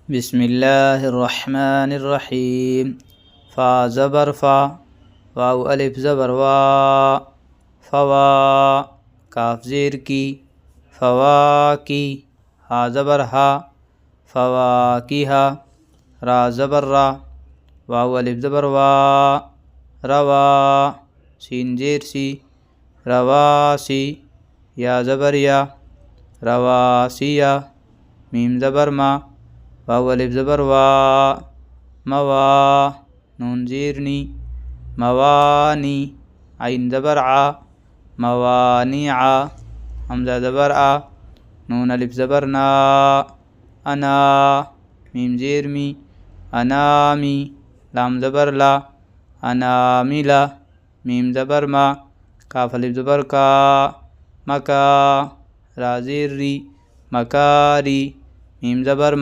بسم اللہ الرحمن الرحیم فا زبر فا، واو الف زبر وا، فوا، کاف زیر کی، فوا کی، ہا زبر ہا، فوا کی ہا، را زبر را، واو الف زبر وا، روا، سین زیر سی، رواسی، یا زبر یا، رواسیا، میم زبر ما، واو الف زبر وا، موا، نون زیرنی، موانی، عین زبر ع، موانیع، حمزہ زبر آ، نون الف زبر نا، انا، میم زیر می، انامی، لام زبر لا، اناملا، میم زبر ما، کاف الف زبر کا، مکا، را زیر ری، مکاری، میم زبر